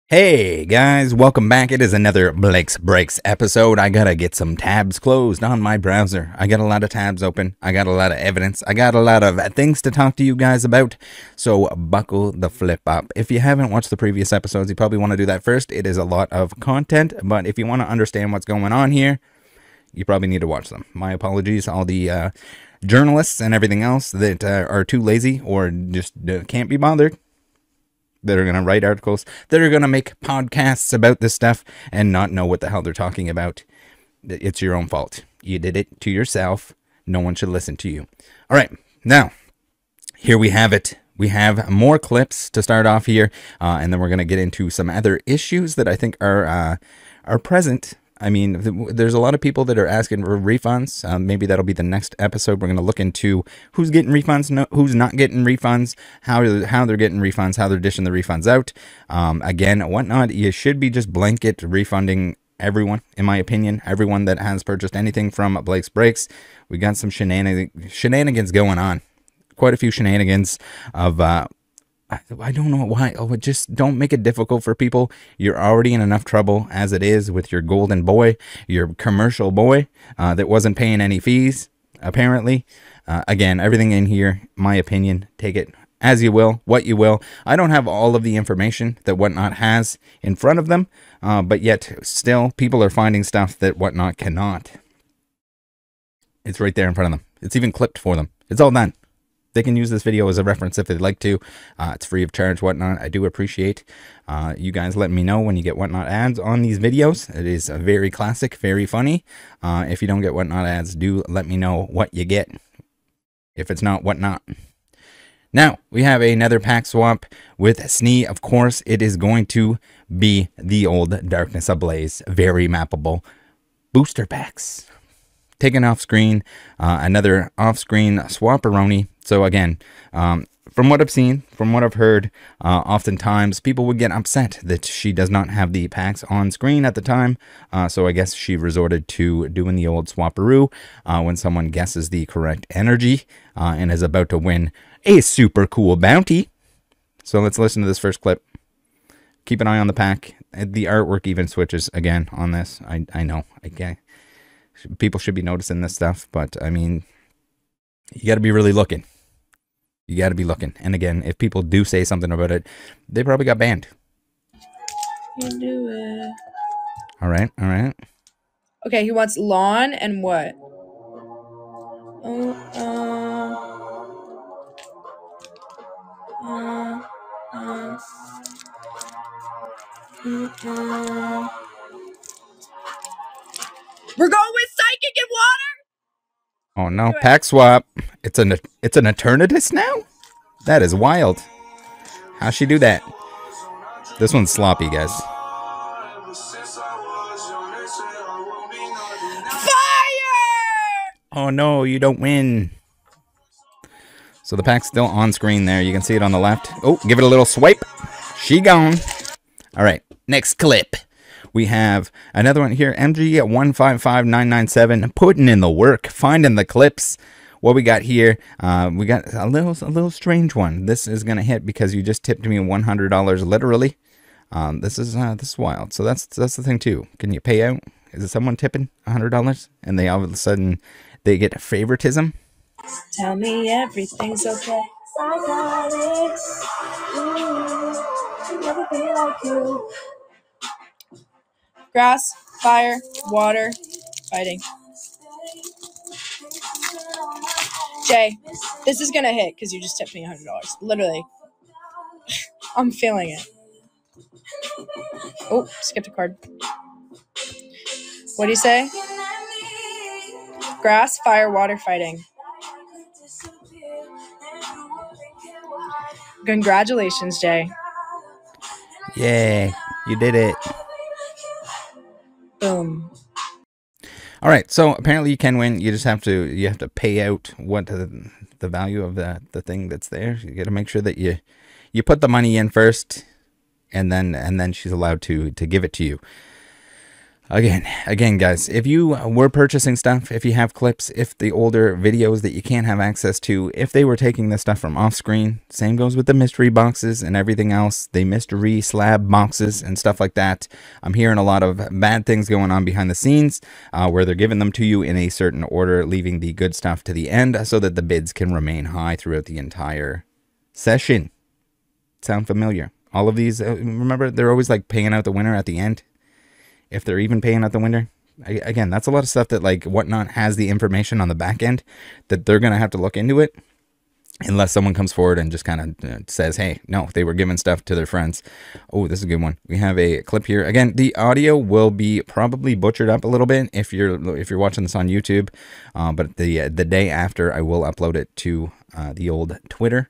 Hey guys, welcome back. It is another Blake's Breaks episode. I gotta get some tabs closed on my browser. I got a lot of tabs open. I got a lot of evidence. I got a lot of things to talk to you guys about. So buckle the flip up. If you haven't watched the previous episodes, you probably want to do that first. It is a lot of content, but if you want to understand what's going on here, you probably need to watch them. My apologies, all the journalists and everything else that are too lazy or just can't be bothered, that are going to write articles, that are going to make podcasts about this stuff and not know what the hell they're talking about. It's your own fault. You did it to yourself. No one should listen to you. All right. Now, here we have it. We have more clips to start off here, and then we're going to get into some other issues that I think are present. I mean, there's a lot of people that are asking for refunds. Maybe that'll be the next episode. We're going to look into who's getting refunds, who's not getting refunds, how they're getting refunds, how they're dishing the refunds out. Again, whatnot, you should be just blanket refunding everyone, in my opinion. Everyone that has purchased anything from Blake's Breaks. We got some shenanigans going on. Quite a few shenanigans of... I don't know why. Oh, just don't make it difficult for people. You're already in enough trouble as it is with your golden boy, your commercial boy that wasn't paying any fees, apparently. Again, everything in here, my opinion, take it as you will, what you will. I don't have all of the information that Whatnot has in front of them, but yet still people are finding stuff that Whatnot cannot. It's right there in front of them. It's even clipped for them. It's all done. They can use this video as a reference if they'd like to. It's free of charge, Whatnot. I do appreciate you guys letting me know when you get Whatnot ads on these videos. It is very classic, very funny. If you don't get Whatnot ads, do let me know what you get. If it's not Whatnot. Now, we have another pack swap with Snee. Of course, it is going to be the old Darkness Ablaze, very mappable booster packs. Taken off screen, another off screen swapperoni. So again, from what I've seen, from what I've heard, oftentimes people would get upset that she does not have the packs on screen at the time. So I guess she resorted to doing the old swapperoo when someone guesses the correct energy and is about to win a super cool bounty. So let's listen to this first clip. Keep an eye on the pack. The artwork even switches again on this. I know. People should be noticing this stuff, but I mean, you got to be really looking. You got to be looking. And again, if people do say something about it, they probably got banned. You do it. All right, all right. Okay, he wants lawn and what? We're going with psychic and water. Oh no, pack swap. It's an Eternatus now? That is wild. How'd she do that? This one's sloppy, guys. Fire! Oh no, you don't win. So the pack's still on screen there. You can see it on the left. Oh, give it a little swipe. She gone. All right, next clip. We have another one here, MG at 155997, putting in the work, finding the clips. What we got here, we got a little strange one. This is gonna hit because you just tipped me $100 literally. This is wild. So that's the thing too. Can you pay out? Is it someone tipping $100 and they all of a sudden they get favoritism? Tell me everything's okay. I got it. Never be like you. Grass, fire, water, fighting. Jay, this is gonna hit because you just tipped me $100. Literally. I'm feeling it. Oh, skipped a card. What do you say? Grass, fire, water, fighting. Congratulations, Jay. Yeah, you did it. Boom. All right, so apparently you can win. You just have to pay out what the value of the thing that's there. You got to make sure that you put the money in first, and then she's allowed to give it to you. Again, guys, if you were purchasing stuff, if you have clips, if the older videos that you can't have access to, if they were taking this stuff from off screen, same goes with the mystery boxes and everything else, the mystery slab boxes and stuff like that. I'm hearing a lot of bad things going on behind the scenes where they're giving them to you in a certain order, leaving the good stuff to the end so that the bids can remain high throughout the entire session. Sound familiar? All of these, remember, they're always like paying out the winner at the end. If they're even paying out the winner. Again, that's a lot of stuff that like Whatnot has the information on the back end that they're going to have to look into it unless someone comes forward and just kind of says, hey, no, they were giving stuff to their friends. Oh, this is a good one. We have a clip here. Again, the audio will be probably butchered up a little bit if you're watching this on YouTube, but the day after I will upload it to the old Twitter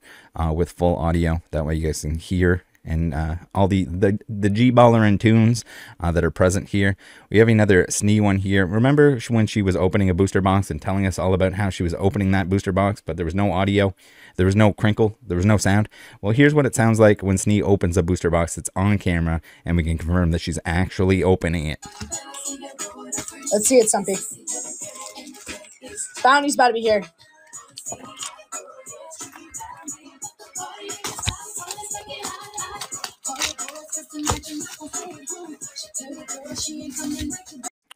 with full audio. That way you guys can hear and all the G-baller and tunes that are present here. We have another Snee one here. Remember when she was opening a booster box and telling us all about how she was opening that booster box, but there was no audio, there was no crinkle, there was no sound? Well, here's what it sounds like when Snee opens a booster box. It's on camera, and we can confirm that she's actually opening it. Let's see it, Stumpy. Bounty's about to be here.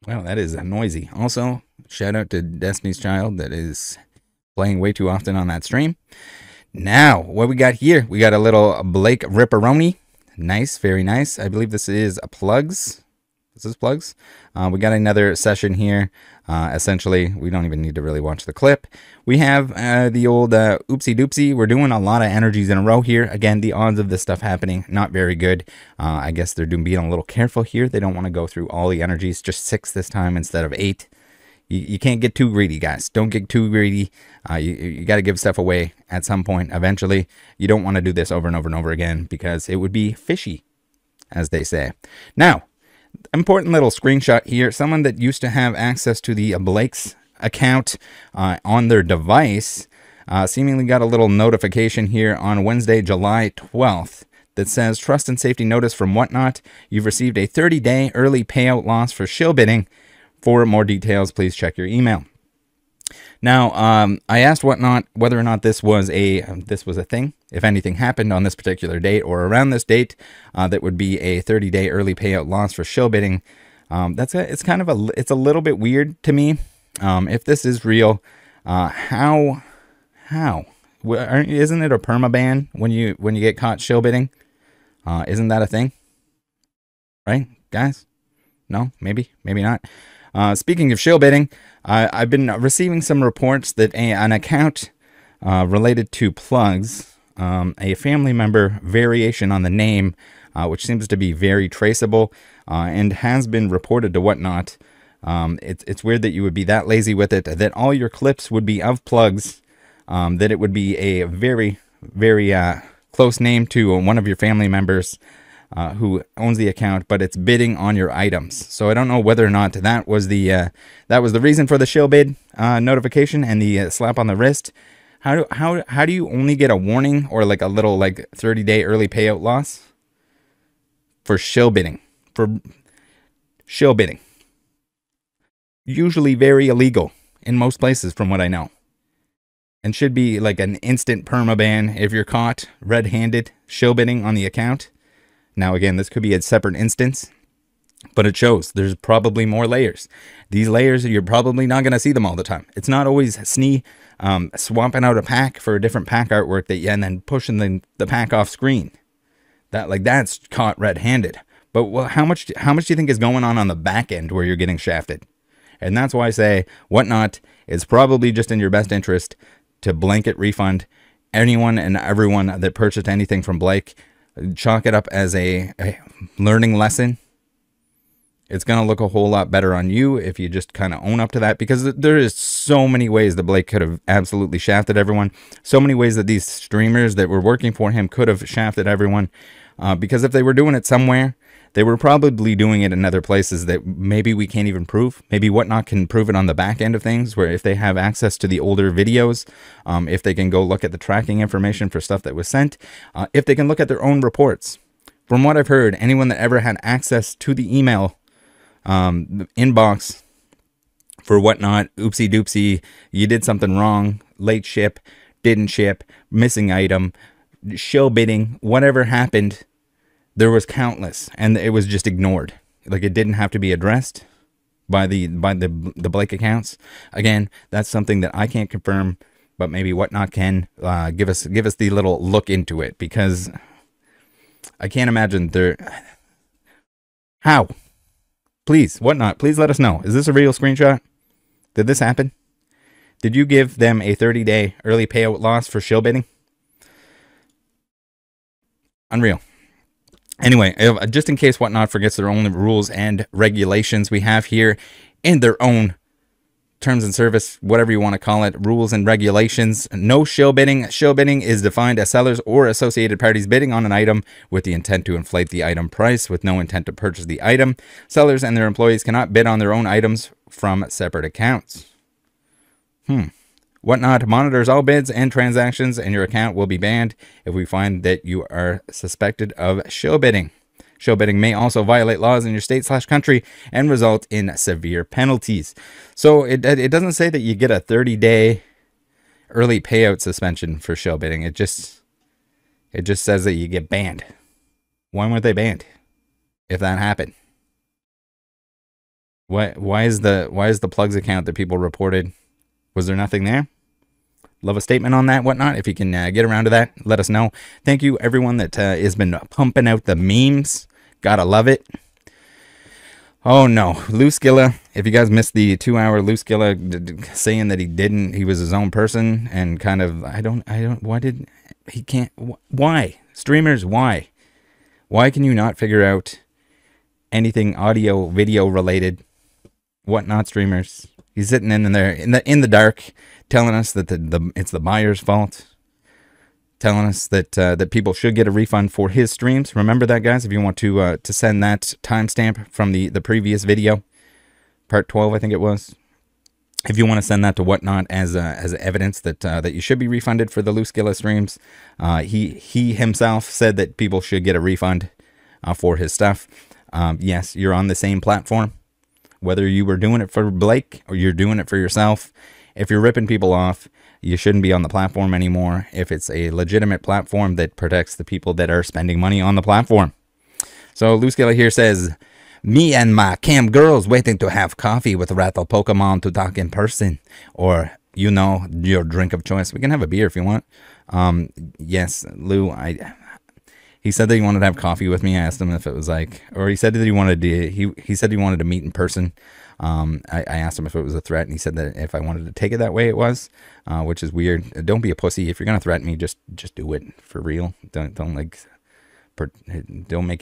Wow, that is noisy. Also, shout out to Destiny's Child that is playing way too often on that stream. Now, what we got here? We got a little Blake Ripperoni. Nice, very nice. I believe this is plugs. This is plugs. We got another session here. Essentially, we don't even need to really watch the clip. We have the old oopsie doopsie. We're doing a lot of energies in a row here. Again, the odds of this stuff happening, not very good. I guess they're being a little careful here. They don't want to go through all the energies. Just 6 this time instead of 8. You can't get too greedy, guys. Don't get too greedy. You got to give stuff away at some point eventually. You don't want to do this over and over and over again because it would be fishy, as they say. Now, important little screenshot here. Someone that used to have access to the Blake's account on their device seemingly got a little notification here on Wednesday, July 12th that says, trust and safety notice from Whatnot. You've received a 30-day early payout loss for shill bidding. For more details, please check your email. Now, I asked Whatnot whether or not this was a thing. If anything happened on this particular date or around this date, that would be a 30-day early payout loss for shill bidding. It's a little bit weird to me. If this is real, how? Isn't it a permaban when you get caught shill bidding? Isn't that a thing? Right, guys? No, maybe not. Speaking of shill bidding, I've been receiving some reports that an account related to plugs, a family member variation on the name, which seems to be very traceable and has been reported to Whatnot. It's weird that you would be that lazy with it, that all your clips would be of plugs, that it would be a very, very close name to one of your family members who owns the account, but it's bidding on your items. So I don't know whether or not that was the reason for the shill bid notification and the slap on the wrist. How do you only get a warning or like a little 30-day early payout loss for shill bidding? For shill bidding, usually very illegal in most places, from what I know, and should be like an instant permaban if you're caught red-handed shill bidding on the account. Now, again, this could be a separate instance, but it shows there's probably more layers. These layers, you're probably not going to see them all the time. It's not always Snee swapping out a pack for a different pack artwork and then pushing the pack off screen. That's caught red-handed. But how much do you think is going on the back end where you're getting shafted? And that's why I say Whatnot is probably just in your best interest to blanket refund anyone and everyone that purchased anything from Blake. Chalk it up as a learning lesson. It's going to look a whole lot better on you if you just kind of own up to that, because there is so many ways that Blake could have absolutely shafted everyone. So many ways that these streamers that were working for him could have shafted everyone. Because if they were doing it somewhere, they were probably doing it in other places that maybe we can't even prove. Maybe Whatnot can prove it on the back end of things, where if they have access to the older videos, if they can go look at the tracking information for stuff that was sent, if they can look at their own reports. From what I've heard, anyone that ever had access to the email inbox for whatnot. Oopsie doopsie, you did something wrong. Late ship, didn't ship, missing item, shill bidding, whatever happened. There was countless, and it was just ignored. Like, it didn't have to be addressed by the Blake accounts. Again, that's something that I can't confirm, but maybe whatnot can give us the little look into it, because I can't imagine there. How? Please, whatnot, please let us know. Is this a real screenshot? Did this happen? Did you give them a 30-day early payout loss for shill bidding? Unreal. Anyway, just in case whatnot forgets their own rules and regulations, we have here in their own terms and service, whatever you want to call it, rules and regulations. No shill bidding. Shill bidding is defined as sellers or associated parties bidding on an item with the intent to inflate the item price with no intent to purchase the item. Sellers and their employees cannot bid on their own items from separate accounts. Whatnot monitors all bids and transactions, and your account will be banned if we find that you are suspected of shill bidding. Shill bidding may also violate laws in your state/country and result in severe penalties. So it doesn't say that you get a 30-day early payout suspension for shill bidding. It just says that you get banned. Why weren't they banned if that happened? Why is the plugs account that people reported? Was there nothing there? Love a statement on that, whatnot. If you can get around to that, let us know. Thank you, everyone that has been pumping out the memes. Gotta love it. Oh no, Looskilla. If you guys missed the 2-hour Looskilla saying that he was his own person and kind of, why? Streamers, why? Why can you not figure out anything audio, video related? Whatnot, streamers. He's sitting in there in the dark, telling us that it's the buyer's fault, telling us that that people should get a refund for his streams. Remember that, guys. If you want to send that timestamp from the previous video, part 12, I think it was. If you want to send that to whatnot as evidence that that you should be refunded for the Looskilla streams, he himself said that people should get a refund for his stuff. Yes, you're on the same platform. Whether you were doing it for Blake or you're doing it for yourself, if you're ripping people off, you shouldn't be on the platform anymore if it's a legitimate platform that protects the people that are spending money on the platform. So Looskilla here says, me and my cam girls waiting to have coffee with Rattle Pokemon to talk in person. Or, you know, your drink of choice. We can have a beer if you want. Yes, Lou, he said that he wanted to have coffee with me. I asked him if it was like, or he said that he wanted to, he said he wanted to meet in person. I asked him if it was a threat, and he said that if I wanted to take it that way, it was, which is weird. Don't be a pussy. If you're going to threaten me, just do it for real. Don't make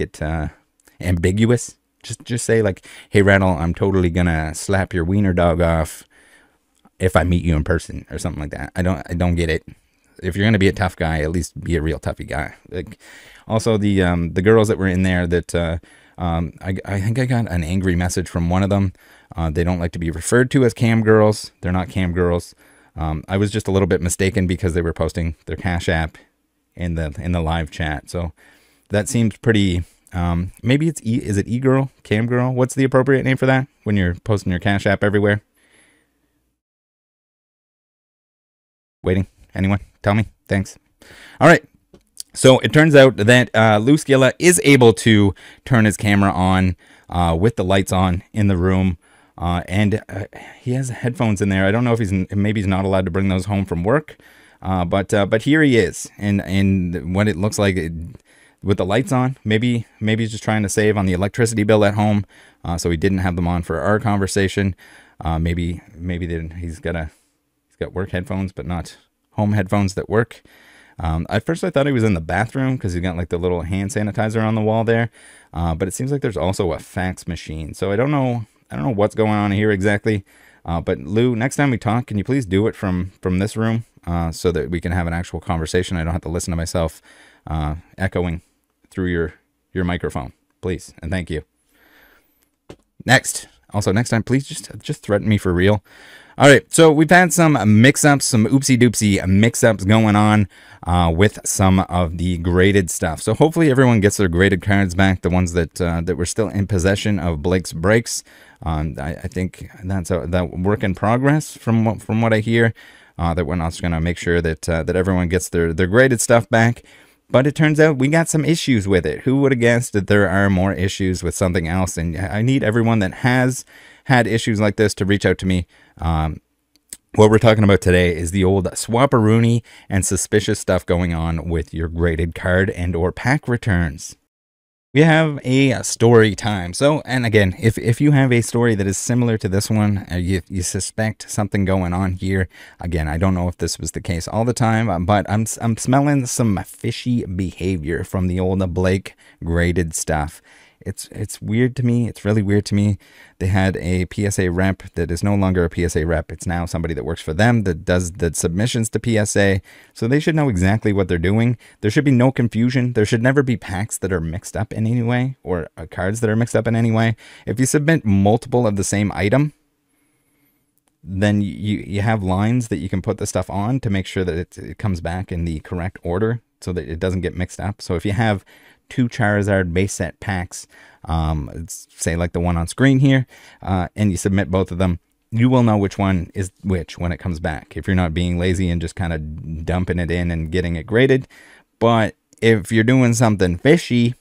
it, ambiguous. Just say like, hey, Rattle, I'm totally going to slap your wiener dog off if I meet you in person or something like that. I don't get it. If you're going to be a tough guy, at least be a real toughy guy. Like, also the girls that were in there that, I think I got an angry message from one of them. They don't like to be referred to as cam girls. They're not cam girls. I was just a little bit mistaken because they were posting their Cash App in the live chat. So that seems pretty, maybe it's is it e-girl, cam girl? What's the appropriate name for that when you're posting your Cash App everywhere? Waiting. Anyone? Tell me. Thanks. All right. So it turns out that Looskilla is able to turn his camera on with the lights on in the room. And he has headphones in there. I don't know if maybe he's not allowed to bring those home from work. But here he is. And what it looks like with the lights on, maybe he's just trying to save on the electricity bill at home. So he didn't have them on for our conversation. Maybe he's got work headphones, but not home headphones that work. At first I thought he was in the bathroom because he got like the little hand sanitizer on the wall there. But it seems like there's also a fax machine. So I don't know what's going on here exactly. But Lou, next time we talk, can you please do it from this room so that we can have an actual conversation? I don't have to listen to myself echoing through your microphone, please, and thank you. Next time, please just threaten me for real. All right, so we've had some mix-ups, some oopsie-doopsie mix-ups going on with some of the graded stuff. So hopefully everyone gets their graded cards back, the ones that that were still in possession of Blake's Breaks. I think that's that work in progress from what I hear. That we're not going to make sure that that everyone gets their graded stuff back. But it turns out we got some issues with it. Who would have guessed that there are more issues with something else? And I need everyone that has had issues like this to reach out to me. What we're talking about today is the old swapperoonie and suspicious stuff going on with your graded card and or pack returns. We have a story time. So, and again, if you have a story that is similar to this one, you suspect something going on here. Again, I don't know if this was the case all the time, but I'm smelling some fishy behavior from the old Blake graded stuff. It's weird to me. It's really weird to me. They had a PSA rep that is no longer a PSA rep. It's now somebody that works for them that does the submissions to PSA. So they should know exactly what they're doing. There should be no confusion. There should never be packs that are mixed up in any way or cards that are mixed up in any way. If you submit multiple of the same item, then you have lines that you can put the stuff on to make sure that it comes back in the correct order so that it doesn't get mixed up. So if you have 2 Charizard base set packs, say like the one on screen here, and you submit both of them, you will know which one is which when it comes back, if you're not being lazy and just kind of dumping it in and getting it graded. But if you're doing something fishy,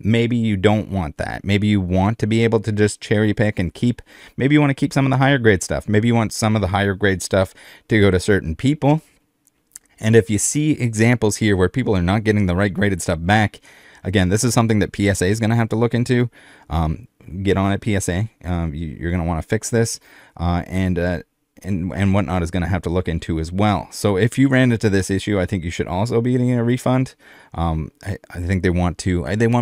maybe you don't want that. Maybe you want to be able to just cherry pick and keep, maybe you want to keep some of the higher grade stuff. Maybe you want some of the higher grade stuff to go to certain people. And if you see examples here where people are not getting the right graded stuff back, again, this is something that PSA is going to have to look into. Get on it, PSA. You're going to want to fix this, and whatnot is going to have to look into as well. So if you ran into this issue, I think you should also be getting a refund. I think they want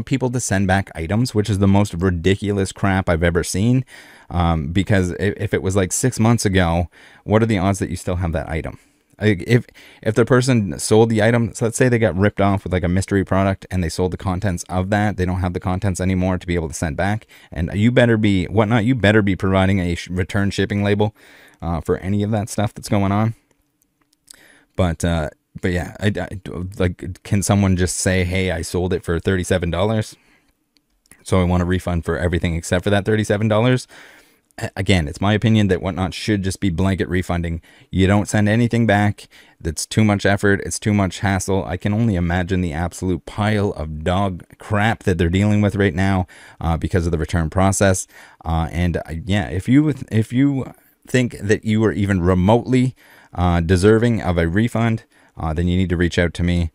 people to send back items, which is the most ridiculous crap I've ever seen. Because if it was like 6 months ago, what are the odds that you still have that item? If the person sold the item, so let's say they got ripped off with like a mystery product and they sold the contents of that, they don't have the contents anymore to be able to send back, and you better be you better be providing a return shipping label for any of that stuff that's going on. But yeah, like, can someone just say, hey, I sold it for $37, so I want a refund for everything except for that $37? Again, it's my opinion that Whatnot should just be blanket refunding. You don't send anything back. That's too much effort. It's too much hassle. I can only imagine the absolute pile of dog crap that they're dealing with right now because of the return process. Yeah, if you think that you are even remotely deserving of a refund, then you need to reach out to me.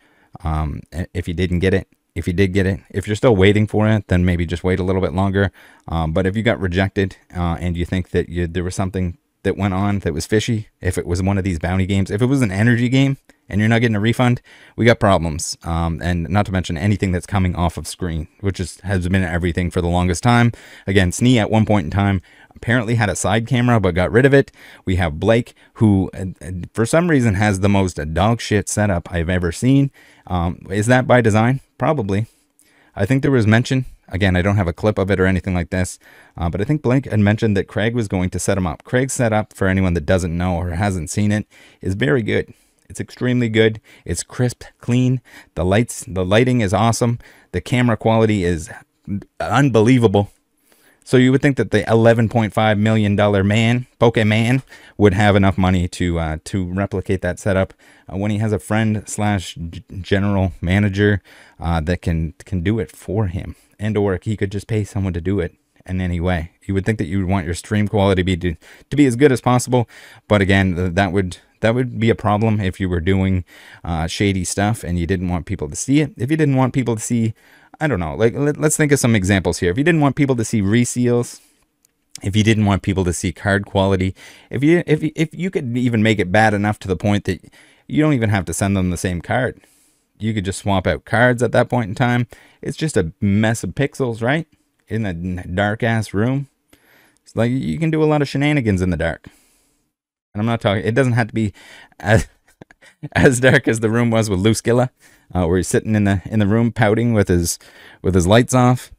If you didn't get it. If you did get it, if you're still waiting for it, then maybe just wait a little bit longer. But if you got rejected and you think that there was something that went on that was fishy, if it was one of these bounty games, if it was an energy game and you're not getting a refund, we got problems. And not to mention anything that's coming off of screen, which has been everything for the longest time. Again, Snee at one point in time apparently had a side camera but got rid of it. We have Blake, who for some reason has the most dog shit setup I've ever seen. Is that by design? Probably. I think there was mention, again, I don't have a clip of it or anything like this, but I think Blake had mentioned that Craig was going to set him up. Craig's setup, for anyone that doesn't know or hasn't seen it, is very good. It's extremely good. It's crisp, clean. The lighting is awesome. The camera quality is unbelievable. So you would think that the $11.5 million Pokemon, would have enough money to replicate that setup when he has a friend / general manager that can do it for him, and or he could just pay someone to do it in any way. You would think that you would want your stream quality to be as good as possible, but again, that would be a problem if you were doing shady stuff and you didn't want people to see it. If you didn't want people to see, I don't know, like let's think of some examples here. If you didn't want people to see reseals, if you didn't want people to see card quality, if you could even make it bad enough to the point that you don't even have to send them the same card. You could just swap out cards at that point in time. It's just a mess of pixels, right? In a dark ass room. It's like you can do a lot of shenanigans in the dark. And I'm not talking, it doesn't have to be as dark as the room was with Lou Skilla, where he's sitting in the room pouting with his lights off.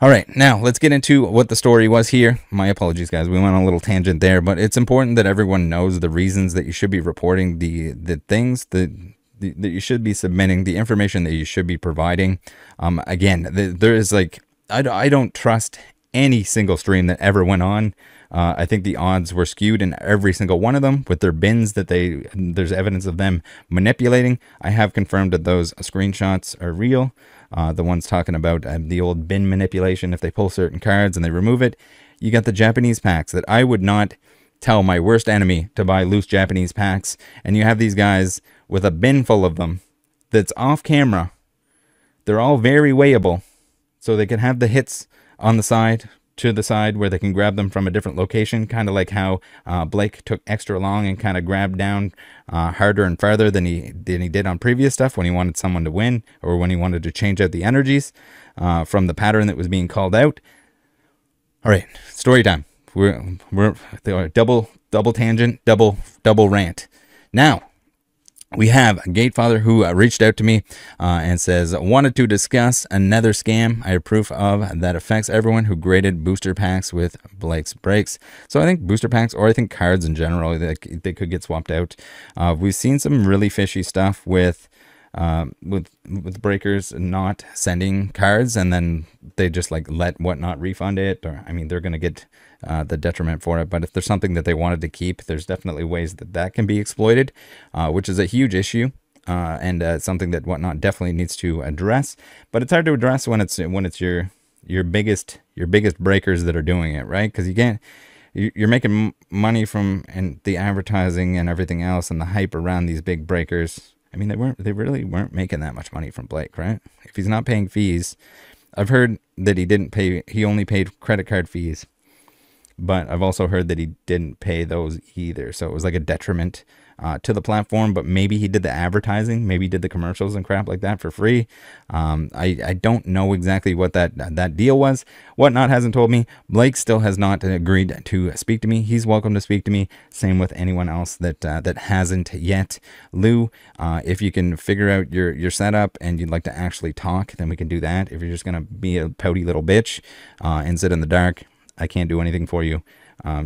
All right, now let's get into what the story was here. My apologies, guys. We went on a little tangent there, but it's important that everyone knows the reasons that you should be reporting the things that you should be submitting, the information that you should be providing. Again, there is like, I don't trust any single stream that ever went on. I think the odds were skewed in every single one of them with their bins that there's evidence of them manipulating. I have confirmed that those screenshots are real. The ones talking about the old bin manipulation, if they pull certain cards and they remove it. You got the Japanese packs that I would not tell my worst enemy to buy loose Japanese packs. And you have these guys with a bin full of them that's off camera. They're all very weighable. So they can have the hits on the side, to the side, where they can grab them from a different location, kind of like how Blake took extra long and kind of grabbed down harder and farther than he did on previous stuff when he wanted someone to win, or when he wanted to change out the energies from the pattern that was being called out. All right, story time. We're double tangent, double rant. Now we have a Gatefather who reached out to me and says, wanted to discuss another scam I have proof of that affects everyone who graded booster packs with Blake's Breaks. So I think booster packs, or I think cards in general, they could get swapped out. We've seen some really fishy stuff with breakers not sending cards, and then they just like let Whatnot refund it, or I mean, they're going to get the detriment for it. But if there's something that they wanted to keep, there's definitely ways that can be exploited, which is a huge issue, and something that Whatnot definitely needs to address. But it's hard to address when it's your biggest breakers that are doing it, right? Because you're making money from the advertising and everything else and the hype around these big breakers. I mean, they really weren't making that much money from Blake, right? If he's not paying fees, I've heard that he only paid credit card fees, but I've also heard that he didn't pay those either. So it was like a detriment to the platform, but maybe he did the advertising, maybe he did the commercials and crap like that for free. I don't know exactly what that deal was. Whatnot hasn't told me. Blake still has not agreed to speak to me. He's welcome to speak to me. Same with anyone else that hasn't yet. Lou, if you can figure out your setup and you'd like to actually talk, then we can do that. If you're just gonna be a pouty little bitch and sit in the dark, I can't do anything for you.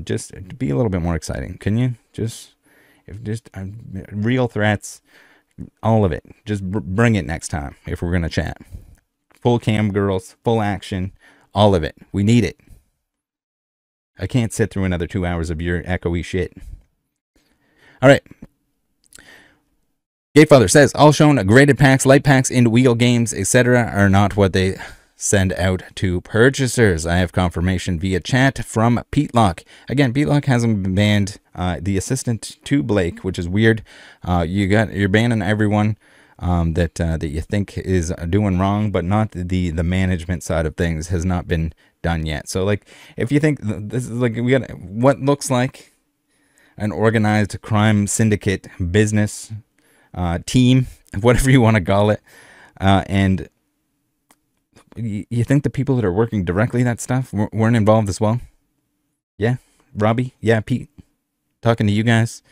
Just be a little bit more exciting, can you? Just real threats, all of it. Just bring it next time if we're gonna chat. Full cam girls, full action, all of it. We need it. I can't sit through another 2 hours of your echoey shit. All right. Gatefather says all shown graded packs, light packs in wheel games, etc. are not what they send out to purchasers. I have confirmation via chat from Pete Lock. Again, Pete Lock hasn't been banned. The assistant to Blake, which is weird. You're banning everyone that you think is doing wrong, but not the management side of things has not been done yet. So like, if you think this is like, we got what looks like an organized crime syndicate business team, whatever you want to call it, and you think the people that are working directly that stuff weren't involved as well? Yeah, Robbie? Yeah, Pete? Talking to you guys?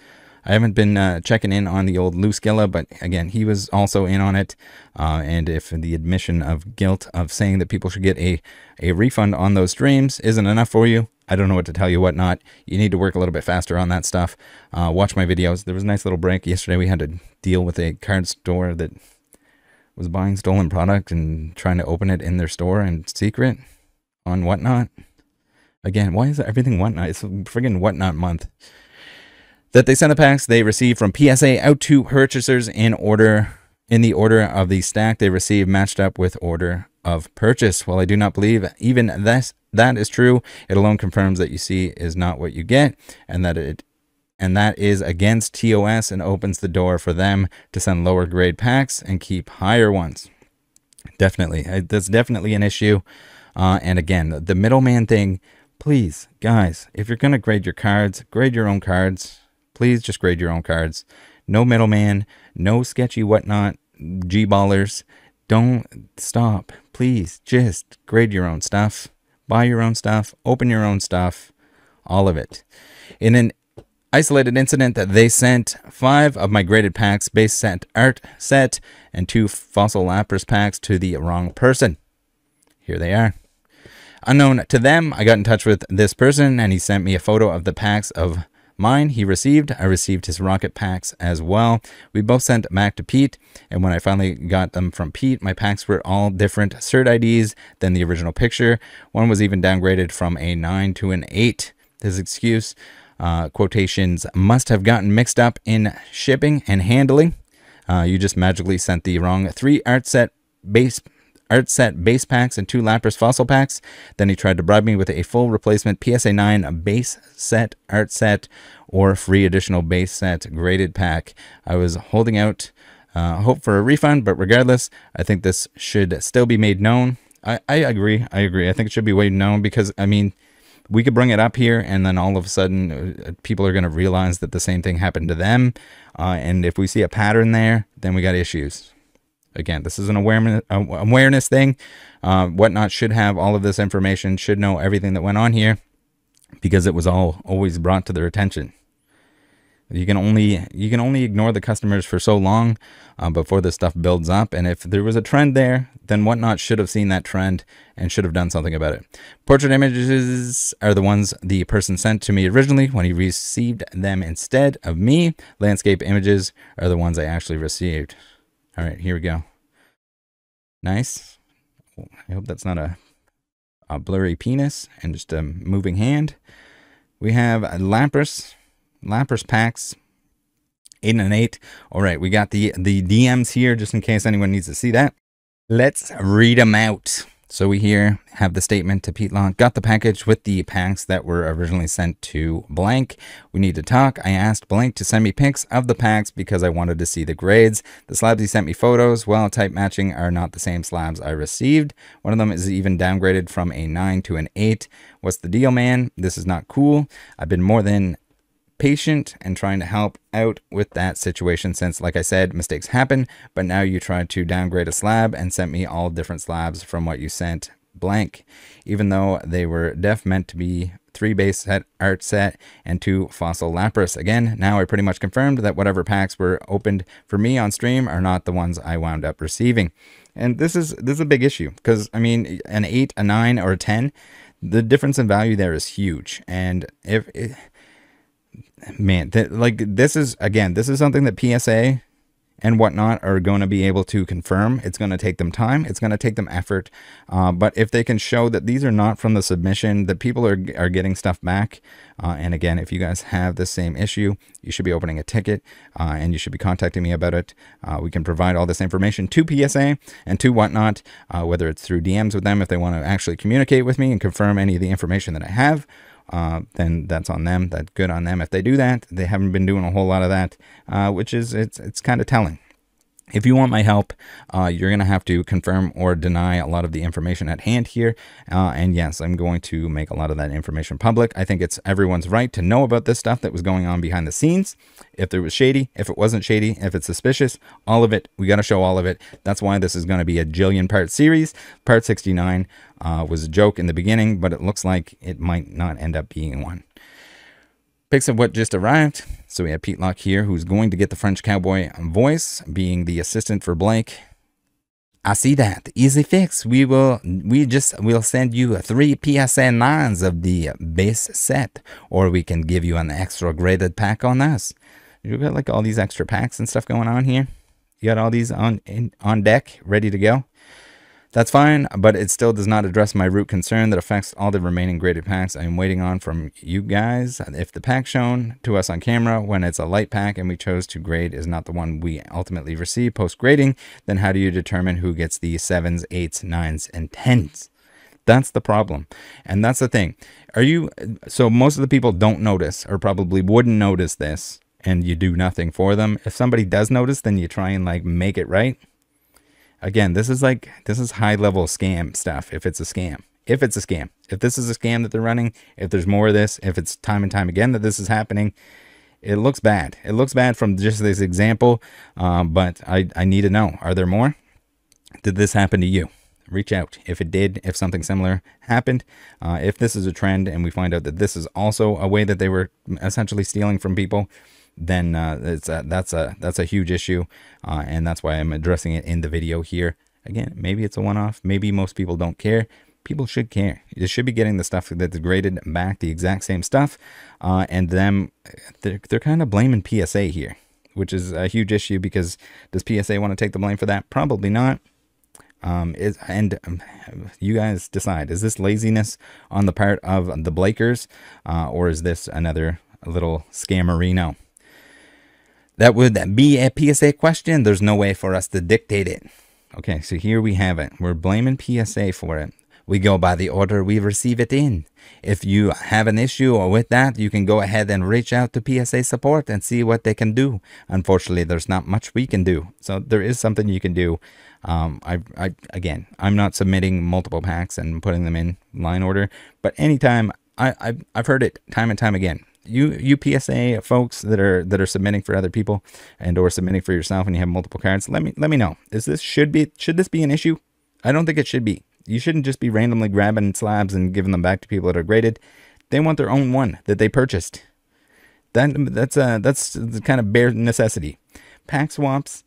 I haven't been checking in on the old Looskilla, but again, he was also in on it. And if the admission of guilt of saying that people should get a refund on those streams isn't enough for you, I don't know what to tell you, whatnot. You need to work a little bit faster on that stuff. Watch my videos. There was a nice little break. Yesterday we had to deal with a card store that was buying stolen product and trying to open it in their store in secret on Whatnot. Again, why is everything Whatnot? It's friggin' Whatnot month. That they send the packs they receive from PSA out to purchasers in the order of the stack they receive matched up with order of purchase. While I do not believe even that is true, it alone confirms that you see is not what you get, and that is against TOS and opens the door for them to send lower grade packs and keep higher ones. Definitely. That's definitely an issue. And again, the middleman thing, please, guys, if you're going to grade your cards, grade your own cards. Please just grade your own cards. No middleman, no sketchy Whatnot, G-ballers. Don't stop. Please just grade your own stuff. Buy your own stuff. Open your own stuff. All of it. In an isolated incident that they sent 5 of my graded packs, base set art set, and 2 fossil lapras packs to the wrong person. Here they are. Unknown to them, I got in touch with this person and he sent me a photo of the packs of mine he received. I received his rocket packs as well. We both sent back to Pete, and when I finally got them from Pete, my packs were all different cert IDs than the original picture. One was even downgraded from a 9 to an 8. His excuse, quotations, must have gotten mixed up in shipping and handling. You just magically sent the wrong 3 art set base packs and 2 Lapras fossil packs. Then he tried to bribe me with a full replacement PSA 9 base set, art set, or free additional base set graded pack. I was holding out hope for a refund, but regardless, I think this should still be made known. I agree. I think it should be made known because, I mean, we could bring it up here and then all of a sudden people are going to realize that the same thing happened to them. And if we see a pattern there, then we got issues. Again, this is an awareness thing. Whatnot should have all of this information, should know everything that went on here because it was all always brought to their attention. You can only ignore the customers for so long before this stuff builds up. And if there was a trend there, then Whatnot should have seen that trend and should have done something about it. Portrait images are the ones the person sent to me originally when he received them instead of me. Landscape images are the ones I actually received. All right, here we go. Nice. I hope that's not a blurry penis and just a moving hand. We have Lapras packs, 8 and an 8. All right, we got the DMs here just in case anyone needs to see that. Let's read them out. So we here have the statement to Pete Long. Got the package with the packs that were originally sent to Blank. We need to talk. I asked Blank to send me pics of the packs because I wanted to see the grades. The slabs he sent me photos, well, type matching, are not the same slabs I received. One of them is even downgraded from a 9 to an 8. What's the deal, man? This is not cool. I've been more than patient and trying to help out with that situation since, like I said, mistakes happen, but now you tried to downgrade a slab and sent me all different slabs from what you sent Blank, even though they were meant to be 3 base set, art set, and 2 fossil Lapras. Again, now I pretty much confirmed that whatever packs were opened for me on stream are not the ones I wound up receiving. And this is a big issue because, I mean, an 8, a 9, or a 10, the difference in value there is huge. And man, this is something that PSA and Whatnot are going to be able to confirm. It's going to take them time. It's going to take them effort. But if they can show that these are not from the submission, that people are getting stuff back. And again, if you guys have the same issue, you should be opening a ticket and you should be contacting me about it. We can provide all this information to PSA and to Whatnot, whether it's through DMs with them if they want to actually communicate with me and confirm any of the information that I have. Then that's on them. That's good on them. If they do that, they haven't been doing a whole lot of that, which is, it's kind of telling. If you want my help, you're going to have to confirm or deny a lot of the information at hand here. And yes, I'm going to make a lot of that information public. I think it's everyone's right to know about this stuff that was going on behind the scenes. If there was shady, if it wasn't shady, if it's suspicious, all of it, we got to show all of it. That's why this is going to be a jillion-part series. Part 69 was a joke in the beginning, but it looks like it might not end up being one. Pics of what just arrived. So we have Pete Lock here, who's going to get the French cowboy voice, being the assistant for Blake. I see that. Easy fix. We'll send you 3 PSA 9s of the base set, or we can give you an extra graded pack on this. You got like all these extra packs and stuff going on here. You got all these on deck, ready to go. That's fine, but it still does not address my root concern that affects all the remaining graded packs I am waiting on from you guys. If the pack shown to us on camera when it's a light pack and we chose to grade is not the one we ultimately receive post-grading, then how do you determine who gets the 7s, 8s, 9s, and 10s? That's the problem. And that's the thing. So most of the people don't notice, or probably wouldn't notice this, and you do nothing for them. If somebody does notice, then you try and like make it right. Again, this is high-level scam stuff. If it's a scam, if this is a scam that they're running, if there's more of this, if it's time and time again that this is happening, it looks bad. It looks bad from just this example. But I need to know: are there more? Did this happen to you? Reach out if it did. If something similar happened, if this is a trend, and we find out that this is also a way that they were essentially stealing from people, then that's a huge issue, and that's why I'm addressing it in the video here. Again, maybe it's a one-off. Maybe most people don't care. people should care. You should be getting the stuff that's graded back, the exact same stuff. And they're kind of blaming PSA here, which is a huge issue, because does PSA want to take the blame for that? Probably not. You guys decide, is this laziness on the part of the Blakers, or is this another little scammerino? That would be a PSA question. There's no way for us to dictate it. Okay, so here we have it. We're blaming PSA for it. We go by the order we receive it in. If you have an issue with that, you can go ahead and reach out to PSA support and see what they can do. Unfortunately, there's not much we can do. So there is something you can do. Again, I'm not submitting multiple packs and putting them in line order, but anytime I've heard it time and time again. You PSA folks that are submitting for other people and or submitting for yourself, and you have multiple cards, let me know. Should this be an issue? I don't think it should be. You shouldn't just be randomly grabbing slabs and giving them back to people that are graded. They want their own one that they purchased. That's the kind of bare necessity. Pack swaps.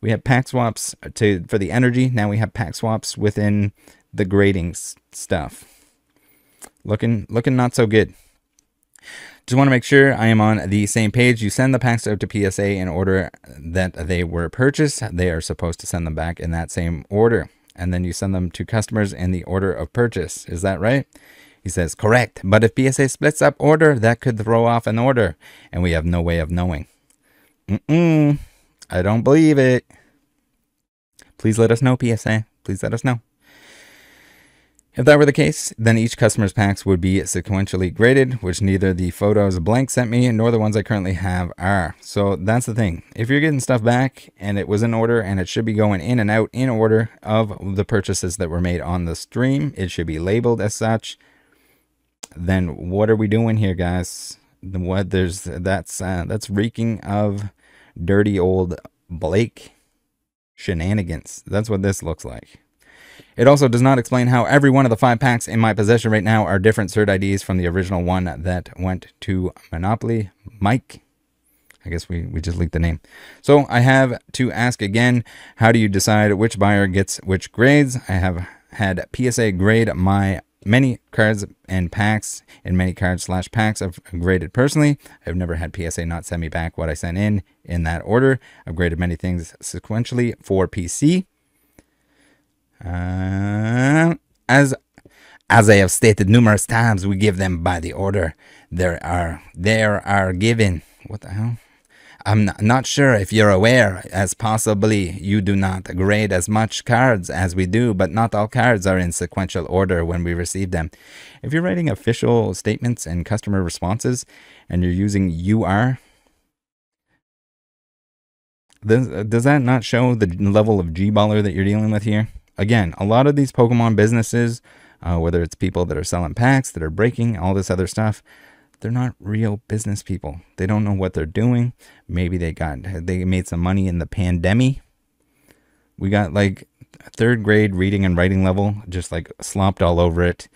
We have pack swaps for the energy. Now we have pack swaps within the grading stuff. Looking not so good. Just want to make sure I am on the same page. You send the packs out to PSA in order that they were purchased. They are supposed to send them back in that same order. And then you send them to customers in the order of purchase. Is that right? He says, correct. But if PSA splits up order, that could throw off an order. And we have no way of knowing. I don't believe it. Please let us know, PSA. Please let us know. If that were the case, then each customer's packs would be sequentially graded, which neither the photos Blank sent me nor the ones I currently have are. So that's the thing. If you're getting stuff back and it was in order and it should be going in and out in order of the purchases that were made on the stream, it should be labeled as such. Then what are we doing here, guys? That's reeking of dirty old Blake shenanigans. That's what this looks like. It also does not explain how every one of the 5 packs in my possession right now are different cert IDs from the original one that went to Monopoly Mike. I guess we just leaked the name. So I have to ask again, how do you decide which buyer gets which grades? I have had PSA grade my many cards and packs, and many cards / packs I've graded personally. I've never had PSA not send me back what I sent in that order. I've graded many things sequentially for PC. As I have stated numerous times, we give them by the order there are given. What the hell? I'm not sure if you're aware, as possibly you do not grade as much cards as we do, but not all cards are in sequential order when we receive them. If you're writing official statements and customer responses and you're using UR, does that not show the level of G-baller that you're dealing with here? Again, a lot of these Pokemon businesses, whether it's people that are selling packs, that are breaking, all this other stuff, they're not real business people. They don't know what they're doing. Maybe they made some money in the pandemic. We got like 3rd grade reading and writing level, just like slopped all over it.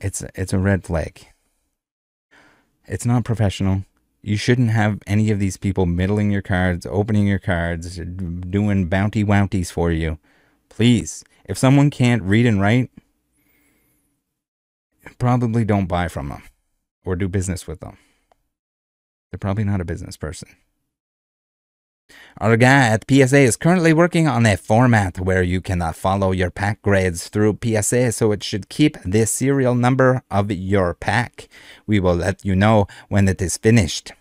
It's a red flag. It's not professional. You shouldn't have any of these people middling your cards, opening your cards, doing bounty wounties for you. Please, if someone can't read and write, probably don't buy from them or do business with them. They're probably not a business person. Our guy at PSA is currently working on a format where you cannot follow your pack grades through PSA, so it should keep the serial number of your pack. We will let you know when it is finished.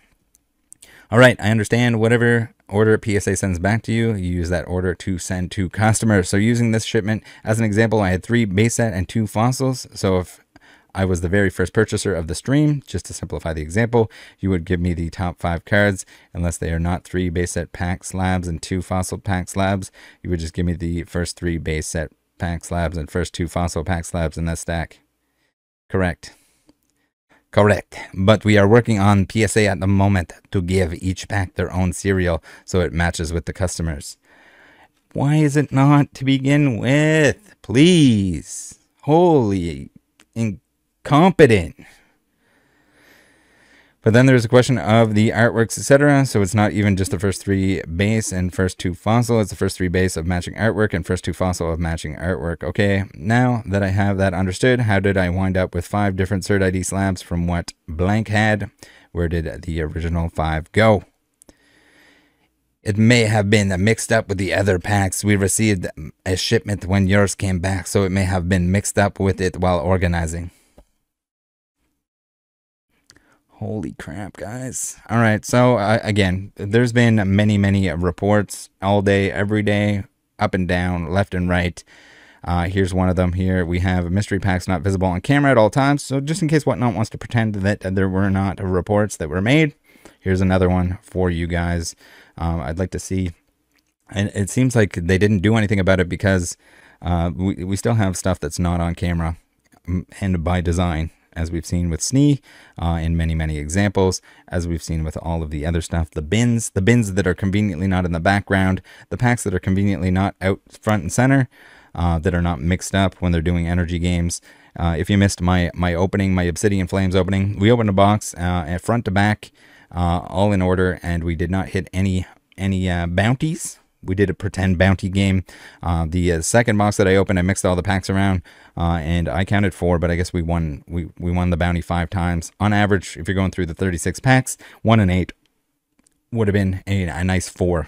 All right, I understand whatever order PSA sends back to you, you use that order to send to customers. So using this shipment as an example, I had 3 base set and 2 fossils. So if I was the very first purchaser of the stream, just to simplify the example, you would give me the top 5 cards, unless they are not 3 base set pack slabs and 2 fossil pack slabs. You would just give me the first 3 base set pack slabs and first 2 fossil pack slabs in that stack. Correct. Correct. But we are working on PSA at the moment to give each pack their own serial so it matches with the customers. Why is it not to begin with? Please. Holy incompetent. But then there's a question of the artworks, etc. So it's not even just the first 3 base and first 2 fossil. It's the first 3 base of matching artwork and first 2 fossil of matching artwork. Okay, now that I have that understood, how did I wind up with 5 different Cert ID slabs from what blank had? Where did the original 5 go? It may have been mixed up with the other packs. We received a shipment when yours came back, so it may have been mixed up with it while organizing. Holy crap, guys. All right, so again, there's been many reports all day, every day, up and down, left and right. Here's one of them here. We have mystery packs not visible on camera at all times. So just in case Whatnot wants to pretend that there were not reports that were made, here's another one for you guys. I'd like to see. And it seems like they didn't do anything about it because we still have stuff that's not on camera and by design, as we've seen with Snee in many examples, as we've seen with all of the other stuff. The bins that are conveniently not in the background, the packs that are conveniently not out front and center, that are not mixed up when they're doing energy games. If you missed my opening, my Obsidian Flames opening, we opened a box front to back, all in order, and we did not hit any bounties. We did a pretend bounty game. The second box that I opened, I mixed all the packs around, and I counted 4, but I guess we won the bounty 5 times. On average, if you're going through the 36 packs, 1 and 8 would have been a nice 4.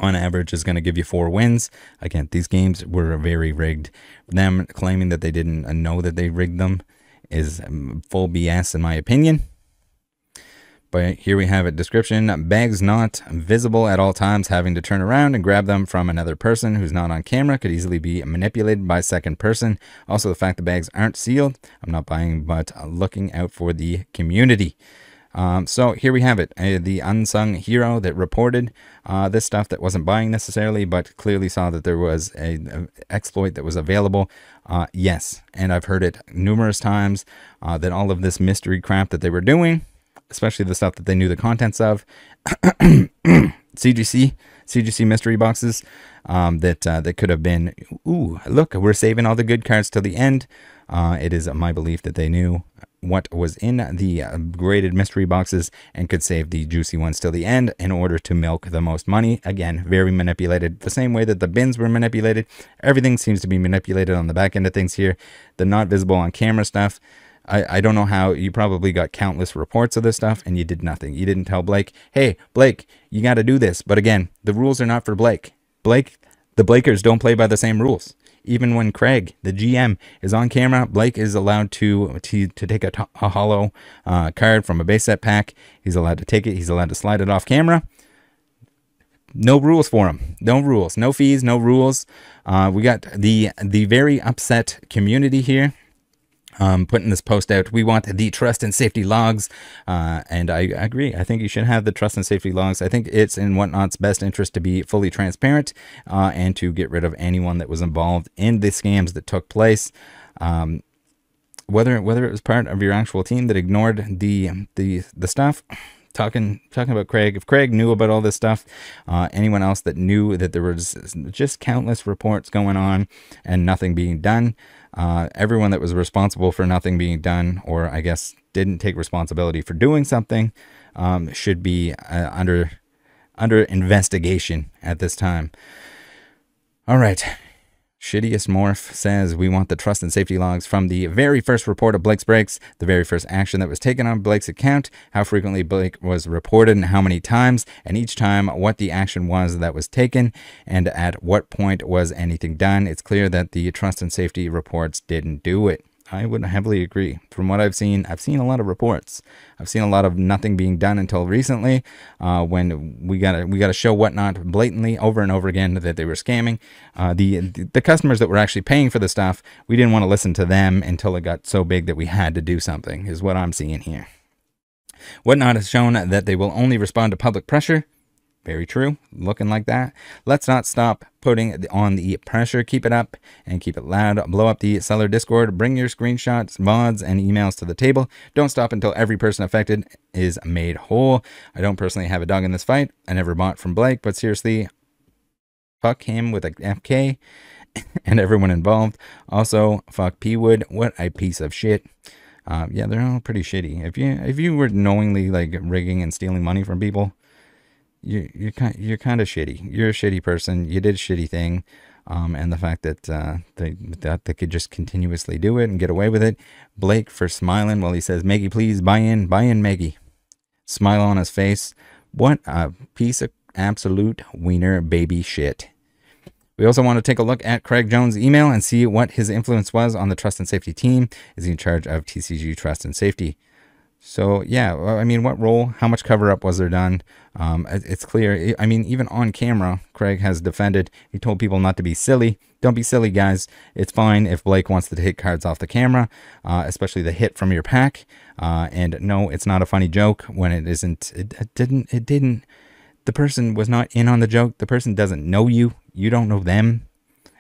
On average is going to give you 4 wins. Again, these games were very rigged. Them claiming that they didn't know that they rigged them is full BS in my opinion. But here we have it. Description: bags not visible at all times, having to turn around and grab them from another person who's not on camera, could easily be manipulated by second person. Also, the fact the bags aren't sealed, I'm not buying, but looking out for the community. So here we have it. The unsung hero that reported this stuff, that wasn't buying necessarily, but clearly saw that there was a exploit that was available. Yes, and I've heard it numerous times that all of this mystery crap that they were doing, especially the stuff that they knew the contents of, CGC mystery boxes, that could have been, ooh, look, we're saving all the good cards till the end. It is my belief that they knew what was in the graded mystery boxes and could save the juicy ones till the end in order to milk the most money. Again, very manipulated. The same way that the bins were manipulated, everything seems to be manipulated on the back end of things here. The not visible on camera stuff, I don't know how. You probably got countless reports of this stuff and you did nothing. You didn't tell Blake, hey, Blake, you got to do this. But again, the rules are not for Blake. The Blakers don't play by the same rules. Even when Craig, the GM, is on camera, Blake is allowed to take a hollow card from a base set pack. He's allowed to take it. He's allowed to slide it off camera. No rules for him. No rules. No fees. No rules. We got the very upset community here. Putting this post out. We want the trust and safety logs, and I agree. I think you should have the trust and safety logs. I think it's in Whatnot's best interest to be fully transparent and to get rid of anyone that was involved in the scams that took place. Whether it was part of your actual team that ignored the stuff. Talking about Craig. If Craig knew about all this stuff, anyone else that knew that there was just countless reports going on and nothing being done, everyone that was responsible for nothing being done, or I guess didn't take responsibility for doing something, should be under investigation at this time. All right. Shittiest Morph says, we want the trust and safety logs from the very first report of Blake's Breaks, the very first action that was taken on Blake's account, how frequently Blake was reported and how many times, and each time what the action was that was taken, and at what point was anything done. It's clear that the trust and safety reports didn't do it. I would heavily agree. From what I've seen a lot of reports. I've seen a lot of nothing being done until recently, when we gotta show Whatnot blatantly over and over again that they were scamming. The customers that were actually paying for the stuff, we didn't want to listen to them until it got so big that we had to do something, is what I'm seeing here. Whatnot has shown that they will only respond to public pressure. Very true. Looking like that. Let's not stop putting on the pressure. Keep it up and keep it loud. Blow up the seller Discord. Bring your screenshots, VODs, and emails to the table. Don't stop until every person affected is made whole. I don't personally have a dog in this fight. I never bought from Blake, but seriously, fuck him with a FK and everyone involved. Also, fuck P-Wood. What a piece of shit. Yeah, they're all pretty shitty. If you were knowingly like rigging and stealing money from people, you're kind of shitty. You're a shitty person. You did a shitty thing. And the fact that they could just continuously do it and get away with it. Blake for smiling while he says, "Maggie, please buy in, Maggie." Smile on his face. What a piece of absolute wiener baby shit. We also want to take a look at Craig Jones' email and see what his influence was on the trust and safety team. Is he in charge of TCG trust and safety? So, yeah, I mean, what role, how much cover-up was there done? It's clear. I mean, even on camera, Craig has defended. He told people not to be silly. Don't be silly, guys. It's fine if Blake wants to hit cards off the camera, especially the hit from your pack. And no, it's not a funny joke when it isn't. It didn't. The person was not in on the joke. The person doesn't know you. You don't know them.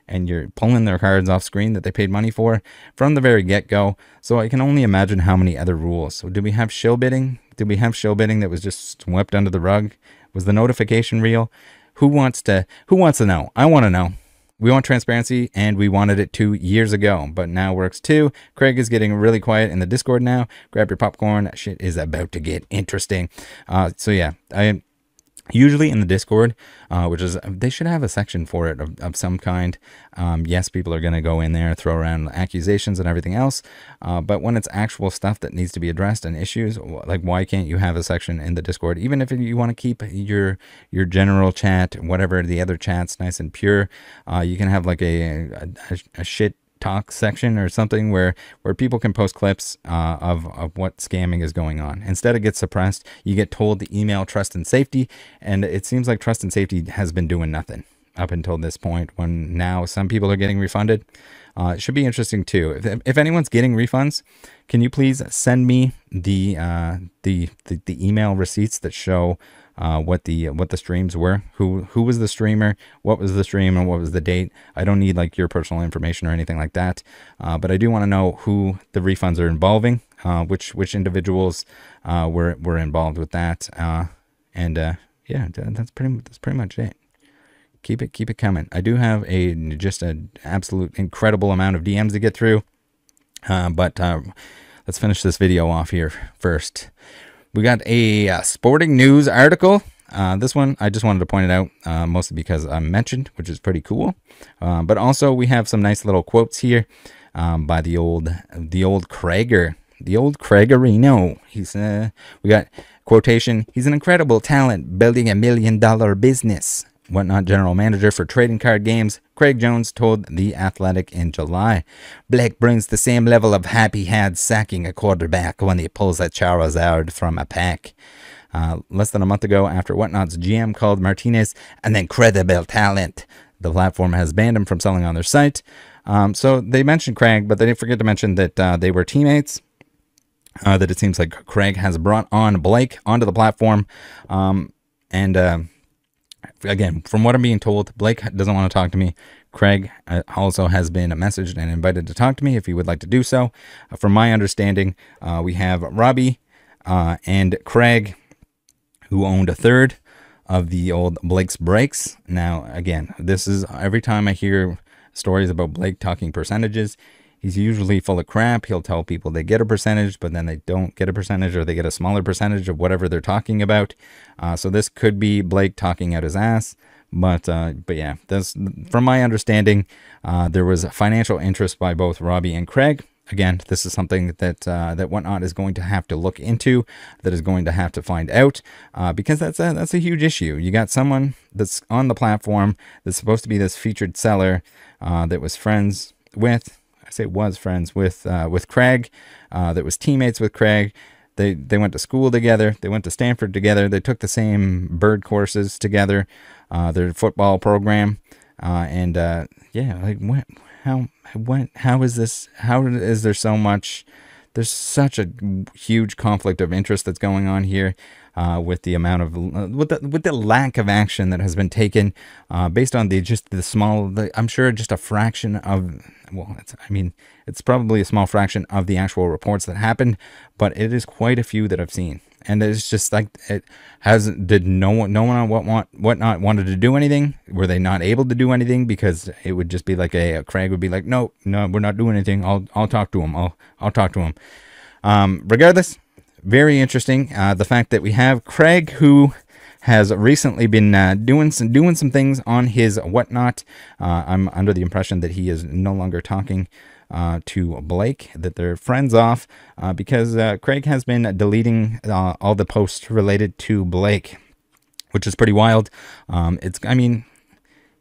And you're pulling their cards off screen that they paid money for from the very get-go. So I can only imagine how many other rules. So did we have shill bidding? Did we have shill bidding that was just swept under the rug? Was the notification real? Who wants to know? I want to know. We want transparency, and we wanted it 2 years ago, but now works too. Craig is getting really quiet in the Discord now. Grab your popcorn. Shit is about to get interesting. So yeah, usually in the Discord, which is, they should have a section for it of some kind. Yes, people are going to go in there, throw around accusations and everything else. But when it's actual stuff that needs to be addressed and issues, like why can't you have a section in the Discord? Even if you want to keep your general chat, whatever the other chat's nice and pure, you can have like a shit talk section or something where people can post clips of what scamming is going on. Instead, it gets suppressed. You get told to email trust and safety, and it seems like trust and safety has been doing nothing up until this point, when now some people are getting refunded. It should be interesting too. If anyone's getting refunds, can you please send me the email receipts that show what the streams were, who was the streamer, what was the stream, and what was the date. I don't need like your personal information or anything like that, but I do want to know who the refunds are involving, which individuals were involved with that, and yeah, that's pretty much it. Keep it coming. I do have just an absolute incredible amount of DMs to get through, but let's finish this video off here first. We got a sporting news article. This one, I just wanted to point it out, mostly because I'm mentioned, which is pretty cool. But also we have some nice little quotes here by the old Craiger, the old Craigerino. We got quotation. He's an incredible talent building $1 million business. Whatnot general manager for trading card games, Craig Jones told The Athletic in July. Blake brings the same level of happy he had sacking a quarterback when he pulls a Charizard from a pack. Less than a month ago, after Whatnot's GM called Martinez an incredible talent, the platform has banned him from selling on their site. So they mentioned Craig, but they didn't forget to mention that they were teammates. That it seems like Craig has brought on Blake onto the platform. Again, from what I'm being told, Blake doesn't want to talk to me. Craig also has been messaged and invited to talk to me if he would like to do so. From my understanding, we have Robbie and Craig, who owned a third of the old Blake's Breaks. Now, again, this is every time I hear stories about Blake talking percentages, he's usually full of crap. He'll tell people they get a percentage, but then they don't get a percentage, or they get a smaller percentage of whatever they're talking about. So this could be Blake talking out his ass. But yeah, this, from my understanding, there was financial interest by both Robbie and Craig. Again, this is something that that Whatnot is going to have to look into, that is going to have to find out, because that's a huge issue. You got someone that's on the platform that's supposed to be this featured seller that was friends with. I say was friends with Craig, that was teammates with Craig. They went to school together. They went to Stanford together. They took the same bird courses together, their football program, and yeah, like how is this? How is there so much? There's such a huge conflict of interest that's going on here, with the amount of with the lack of action that has been taken, based on I'm sure just a fraction of, well, it's probably a small fraction of the actual reports that happened, but it is quite a few that I've seen. And it's just like, did no one on Whatnot wanted to do anything? Were they not able to do anything? Because it would just be like Craig would be like, no, we're not doing anything. I'll talk to him. I'll talk to him. Regardless, very interesting. The fact that we have Craig, who has recently been doing some things on his whatnot. I'm under the impression that he is no longer talking to Blake, that they're friends off, because Craig has been deleting all the posts related to Blake, which is pretty wild. I mean,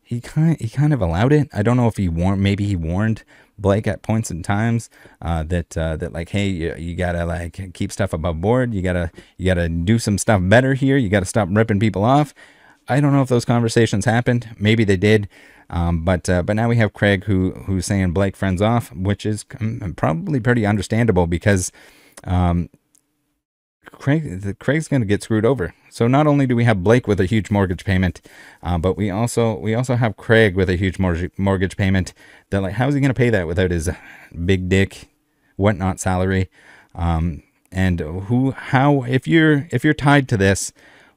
he kind of allowed it. I don't know if maybe he warned Blake at points in times that like, hey, you gotta like keep stuff above board. You gotta do some stuff better here. You gotta stop ripping people off. I don't know if those conversations happened. Maybe they did. But now we have Craig who's saying Blake friends off, which is probably pretty understandable because Craig's going to get screwed over. So not only do we have Blake with a huge mortgage payment, but we also have Craig with a huge mortgage payment. That, like, how is he going to pay that without his big dick whatnot salary? And if you're tied to this,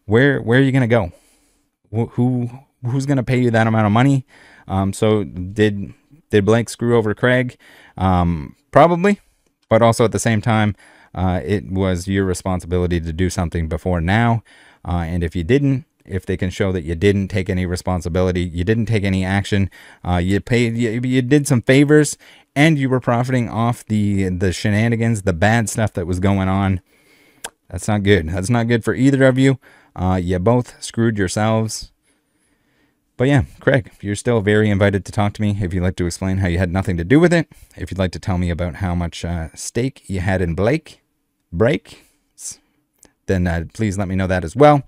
where are you going to go? Who's going to pay you that amount of money? So did Blake screw over Craig? Probably, but also at the same time, it was your responsibility to do something before now. And if you didn't, if they can show that you didn't take any responsibility, you didn't take any action, you did some favors, and you were profiting off the shenanigans, the bad stuff that was going on. That's not good. That's not good for either of you. You both screwed yourselves. But yeah, Craig, you're still very invited to talk to me if you'd like to explain how you had nothing to do with it. If you'd like to tell me about how much stake you had in Blake breaks, then please let me know that as well.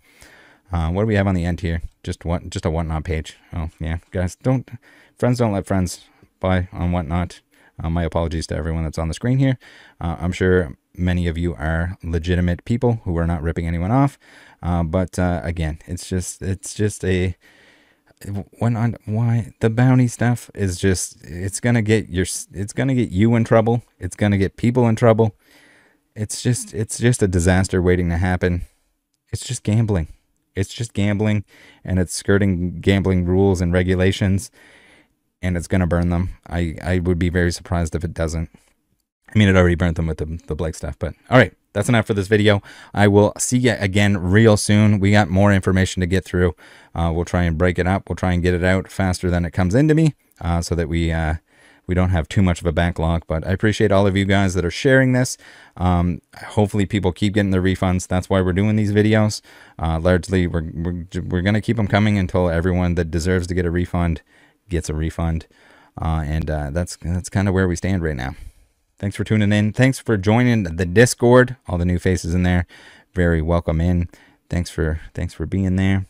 What do we have on the end here? Just a whatnot page. Oh yeah, guys, friends don't let friends buy on whatnot. My apologies to everyone that's on the screen here. I'm sure many of you are legitimate people who are not ripping anyone off. But again, it's just a why the bounty stuff is just, it's gonna get you in trouble. It's gonna get people in trouble. It's just a disaster waiting to happen. It's just gambling. It's just gambling, and it's skirting gambling rules and regulations, and it's gonna burn them. I would be very surprised if it doesn't. I mean, it already burnt them with the Blake stuff, but all right. That's enough for this video. I will see you again real soon. We got more information to get through. We'll try and break it up. We'll try and get it out faster than it comes into me, so that we don't have too much of a backlog. But I appreciate all of you guys that are sharing this. Hopefully people keep getting their refunds. That's why we're doing these videos. Largely, we're going to keep them coming until everyone that deserves to get a refund gets a refund. And that's kind of where we stand right now. Thanks for tuning in. Thanks for joining the Discord. All the new faces in there, very welcome in. Thanks for being there.